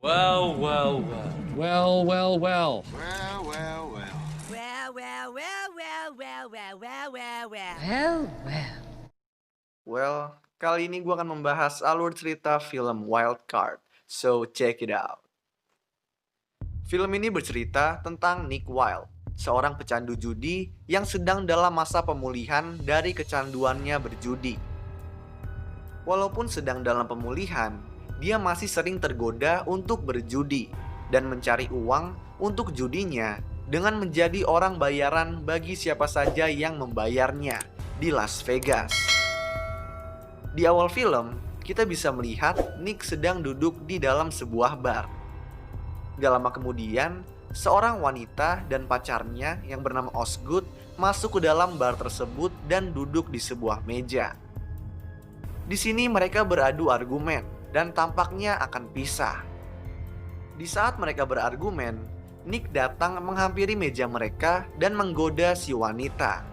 Well, well, well. Well, well, well. Well, well, well. Well, well, well, well, well, well, well, well, well. Well, well. Well, kali ini gue akan membahas alur cerita film Wild Card. So, check it out. Film ini bercerita tentang Nick Wilde, seorang pecandu judi yang sedang dalam masa pemulihan dari kecanduannya berjudi. Walaupun sedang dalam pemulihan, dia masih sering tergoda untuk berjudi dan mencari uang untuk judinya dengan menjadi orang bayaran bagi siapa saja yang membayarnya di Las Vegas. Di awal film, kita bisa melihat Nick sedang duduk di dalam sebuah bar. Gak lama kemudian, seorang wanita dan pacarnya yang bernama Osgood masuk ke dalam bar tersebut dan duduk di sebuah meja. Di sini mereka beradu argumen dan tampaknya akan pisah. Di saat mereka berargumen, Nick datang menghampiri meja mereka dan menggoda si wanita.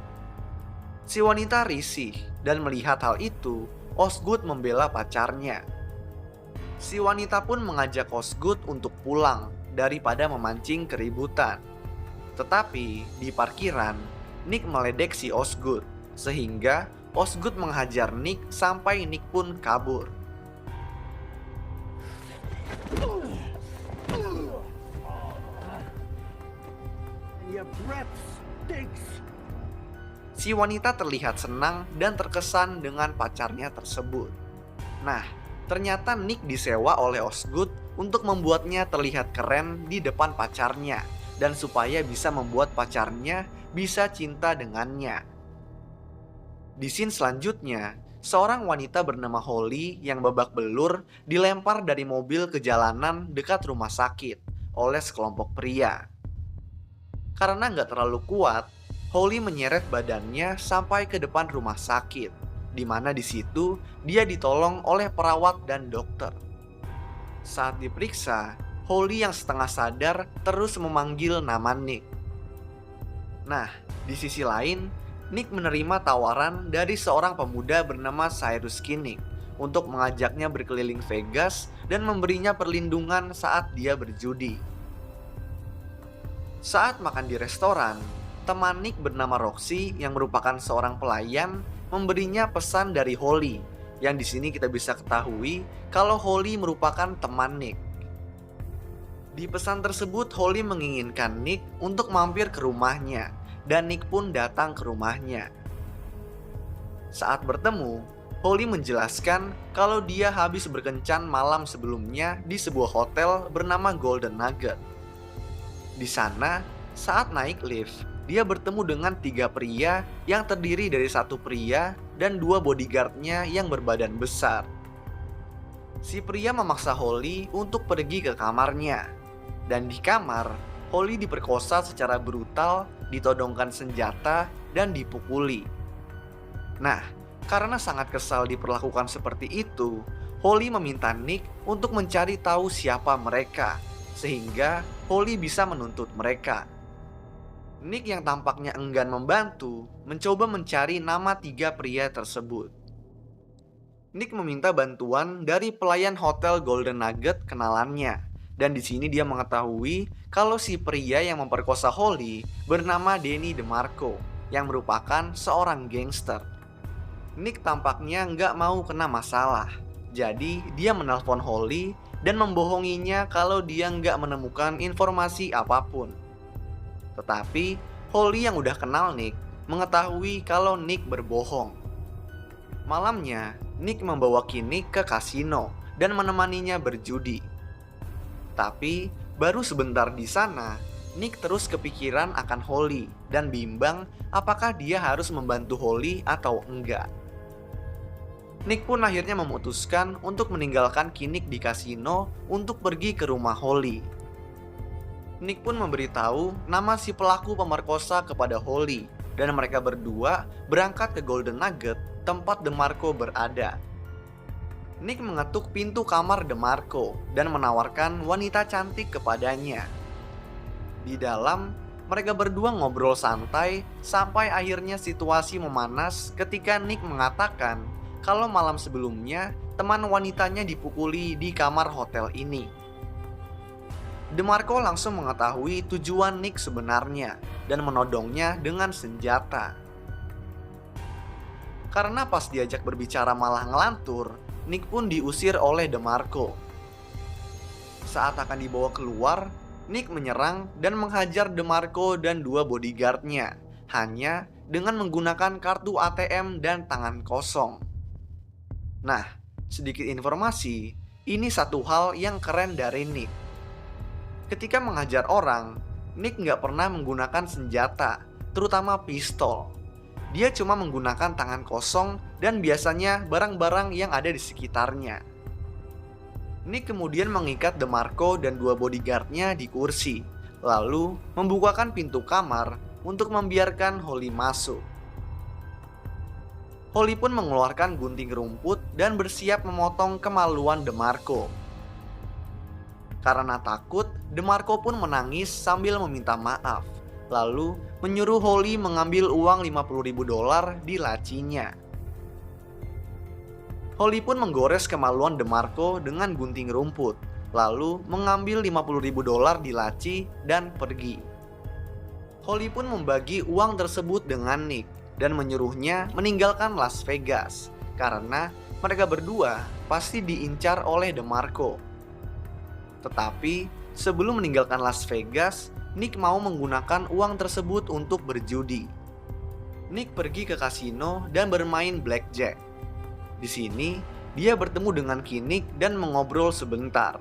Si wanita risih dan melihat hal itu, Osgood membela pacarnya. Si wanita pun mengajak Osgood untuk pulang daripada memancing keributan. Tetapi di parkiran, Nick meledek si Osgood, sehingga Osgood menghajar Nick sampai Nick pun kabur. Your breath stinks. Si wanita terlihat senang dan terkesan dengan pacarnya tersebut. Nah, ternyata Nick disewa oleh Osgood untuk membuatnya terlihat keren di depan pacarnya dan supaya bisa membuat pacarnya bisa cinta dengannya. Di scene selanjutnya, seorang wanita bernama Holly yang babak belur dilempar dari mobil ke jalanan dekat rumah sakit oleh sekelompok pria. Karena nggak terlalu kuat, Holly menyeret badannya sampai ke depan rumah sakit, di mana di situ dia ditolong oleh perawat dan dokter. Saat diperiksa, Holly yang setengah sadar terus memanggil nama Nick. Nah, di sisi lain, Nick menerima tawaran dari seorang pemuda bernama Cyrus Kinnick untuk mengajaknya berkeliling Vegas dan memberinya perlindungan saat dia berjudi. Saat makan di restoran, teman Nick bernama Roxy yang merupakan seorang pelayan memberinya pesan dari Holly, yang di sini kita bisa ketahui kalau Holly merupakan teman Nick. Di pesan tersebut, Holly menginginkan Nick untuk mampir ke rumahnya, dan Nick pun datang ke rumahnya. Saat bertemu, Holly menjelaskan kalau dia habis berkencan malam sebelumnya di sebuah hotel bernama Golden Nugget. Di sana, saat naik lift, dia bertemu dengan 3 pria yang terdiri dari 1 pria dan 2 bodyguardnya yang berbadan besar. Si pria memaksa Holly untuk pergi ke kamarnya. Dan di kamar, Holly diperkosa secara brutal, ditodongkan senjata, dan dipukuli. Nah, karena sangat kesal diperlakukan seperti itu, Holly meminta Nick untuk mencari tahu siapa mereka, sehingga Holly bisa menuntut mereka. Nick yang tampaknya enggan membantu, mencoba mencari nama 3 pria tersebut. Nick meminta bantuan dari pelayan hotel Golden Nugget kenalannya, dan di sini dia mengetahui kalau si pria yang memperkosa Holly bernama Danny DeMarco, yang merupakan seorang gangster. Nick tampaknya nggak mau kena masalah, jadi dia menelpon Holly dan membohonginya kalau dia nggak menemukan informasi apapun. Tetapi Holly yang udah kenal Nick mengetahui kalau Nick berbohong. Malamnya, Nick membawa Kinnick ke kasino dan menemaninya berjudi. Tapi baru sebentar di sana, Nick terus kepikiran akan Holly dan bimbang apakah dia harus membantu Holly atau enggak. Nick pun akhirnya memutuskan untuk meninggalkan Kinnick di kasino untuk pergi ke rumah Holly. Nick pun memberitahu nama si pelaku pemerkosa kepada Holly, dan mereka berdua berangkat ke Golden Nugget, tempat DeMarco berada. Nick mengetuk pintu kamar DeMarco dan menawarkan wanita cantik kepadanya. Di dalam, mereka berdua ngobrol santai sampai akhirnya situasi memanas ketika Nick mengatakan kalau malam sebelumnya teman wanitanya dipukuli di kamar hotel ini. DeMarco langsung mengetahui tujuan Nick sebenarnya dan menodongnya dengan senjata. Karena pas diajak berbicara malah ngelantur, Nick pun diusir oleh DeMarco. Saat akan dibawa keluar, Nick menyerang dan menghajar DeMarco dan dua bodyguardnya hanya dengan menggunakan kartu ATM dan tangan kosong. Nah, sedikit informasi, ini satu hal yang keren dari Nick. Ketika menghajar orang, Nick nggak pernah menggunakan senjata, terutama pistol. Dia cuma menggunakan tangan kosong dan biasanya barang-barang yang ada di sekitarnya. Nick kemudian mengikat DeMarco dan dua bodyguardnya di kursi, lalu membukakan pintu kamar untuk membiarkan Holly masuk. Holly pun mengeluarkan gunting rumput dan bersiap memotong kemaluan DeMarco. Karena takut, DeMarco pun menangis sambil meminta maaf, lalu menyuruh Holly mengambil uang $50.000 di lacinya. Holly pun menggores kemaluan DeMarco dengan gunting rumput, lalu mengambil $50.000 di laci dan pergi. Holly pun membagi uang tersebut dengan Nick dan menyuruhnya meninggalkan Las Vegas karena mereka berdua pasti diincar oleh DeMarco. Tetapi sebelum meninggalkan Las Vegas, Nick mau menggunakan uang tersebut untuk berjudi. Nick pergi ke kasino dan bermain blackjack. Di sini, dia bertemu dengan Kinnick dan mengobrol sebentar.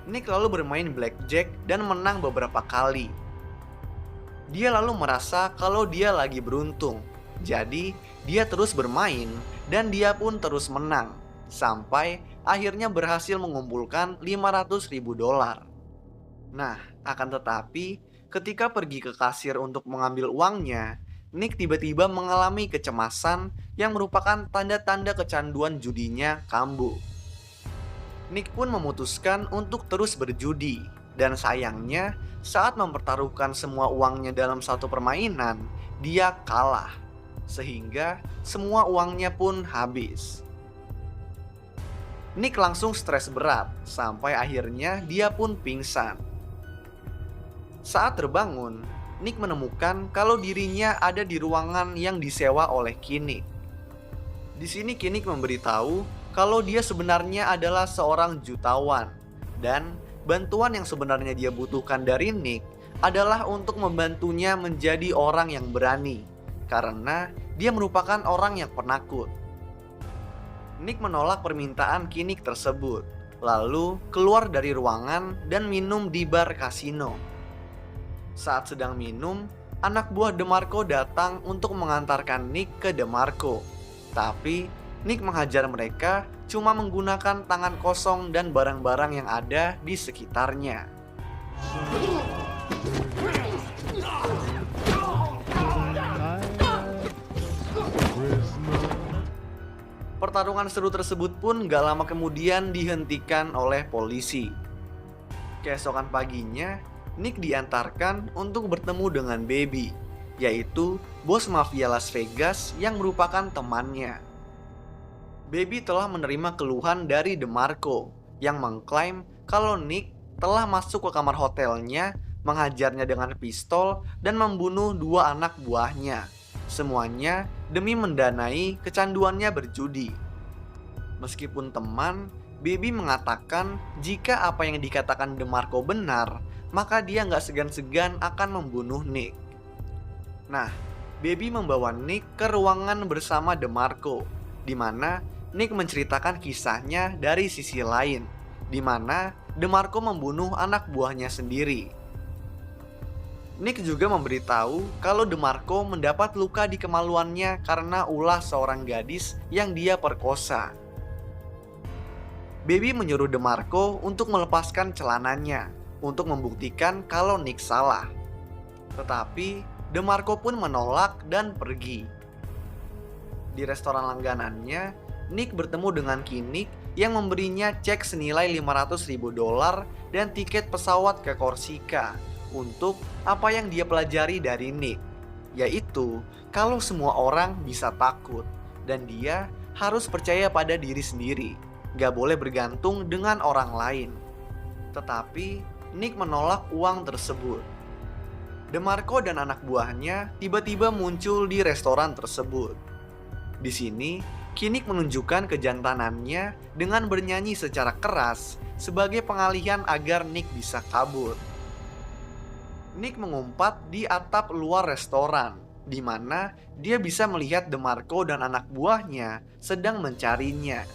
Nick lalu bermain blackjack dan menang beberapa kali. Dia lalu merasa kalau dia lagi beruntung. Jadi, dia terus bermain dan dia pun terus menang. Sampai akhirnya berhasil mengumpulkan $500.000. Nah, akan tetapi ketika pergi ke kasir untuk mengambil uangnya, Nick tiba-tiba mengalami kecemasan yang merupakan tanda-tanda kecanduan judinya kambuh. Nick pun memutuskan untuk terus berjudi, dan sayangnya saat mempertaruhkan semua uangnya dalam satu permainan, dia kalah, sehingga semua uangnya pun habis. Nick langsung stres berat, sampai akhirnya dia pun pingsan. Saat terbangun, Nick menemukan kalau dirinya ada di ruangan yang disewa oleh Kinnick. Di sini Kinnick memberitahu kalau dia sebenarnya adalah seorang jutawan, dan bantuan yang sebenarnya dia butuhkan dari Nick adalah untuk membantunya menjadi orang yang berani, karena dia merupakan orang yang penakut. Nick menolak permintaan Kinnick tersebut, lalu keluar dari ruangan dan minum di bar kasino. Saat sedang minum, anak buah DeMarco datang untuk mengantarkan Nick ke DeMarco. Tapi Nick menghajar mereka cuma menggunakan tangan kosong dan barang-barang yang ada di sekitarnya. Pertarungan seru tersebut pun gak lama kemudian dihentikan oleh polisi. Keesokan paginya, Nick diantarkan untuk bertemu dengan Baby, yaitu bos mafia Las Vegas yang merupakan temannya. Baby telah menerima keluhan dari DeMarco yang mengklaim kalau Nick telah masuk ke kamar hotelnya, menghajarnya dengan pistol, dan membunuh dua anak buahnya. Semuanya demi mendanai kecanduannya berjudi. Meskipun teman, Baby mengatakan jika apa yang dikatakan DeMarco benar, maka dia nggak segan-segan akan membunuh Nick. Nah, Baby membawa Nick ke ruangan bersama DeMarco, di mana Nick menceritakan kisahnya dari sisi lain, di mana DeMarco membunuh anak buahnya sendiri. Nick juga memberitahu kalau DeMarco mendapat luka di kemaluannya karena ulah seorang gadis yang dia perkosa. Baby menyuruh DeMarco untuk melepaskan celananya untuk membuktikan kalau Nick salah. Tetapi DeMarco pun menolak dan pergi. Di restoran langganannya, Nick bertemu dengan Kinnick yang memberinya cek senilai $500.000 dan tiket pesawat ke Korsika untuk apa yang dia pelajari dari Nick, yaitu kalau semua orang bisa takut dan dia harus percaya pada diri sendiri, gak boleh bergantung dengan orang lain. Tetapi Nick menolak uang tersebut. DeMarco dan anak buahnya tiba-tiba muncul di restoran tersebut. Di sini, Kinnick menunjukkan kejantanannya dengan bernyanyi secara keras sebagai pengalihan agar Nick bisa kabur. Nick mengumpat di atap luar restoran, di mana dia bisa melihat DeMarco dan anak buahnya sedang mencarinya.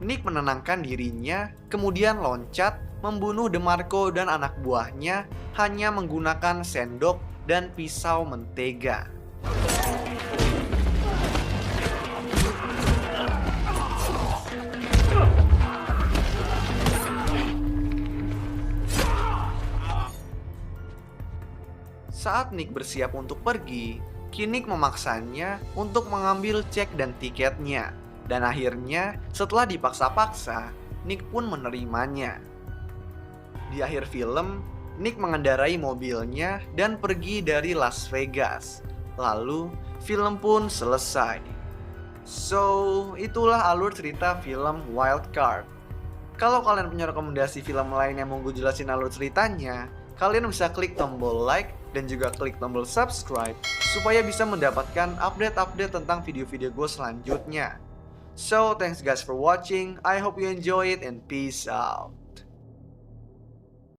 Nick menenangkan dirinya, kemudian loncat membunuh DeMarco dan anak buahnya hanya menggunakan sendok dan pisau mentega. Saat Nick bersiap untuk pergi, Kinnick memaksanya untuk mengambil cek dan tiketnya. Dan akhirnya, setelah dipaksa-paksa, Nick pun menerimanya. Di akhir film, Nick mengendarai mobilnya dan pergi dari Las Vegas. Lalu, film pun selesai. So, itulah alur cerita film Wild Card. Kalau kalian punya rekomendasi film lain yang mau gue jelasin alur ceritanya, kalian bisa klik tombol like dan juga klik tombol subscribe supaya bisa mendapatkan update-update tentang video-video gue selanjutnya. So, thanks guys for watching. I hope you enjoy it and peace out.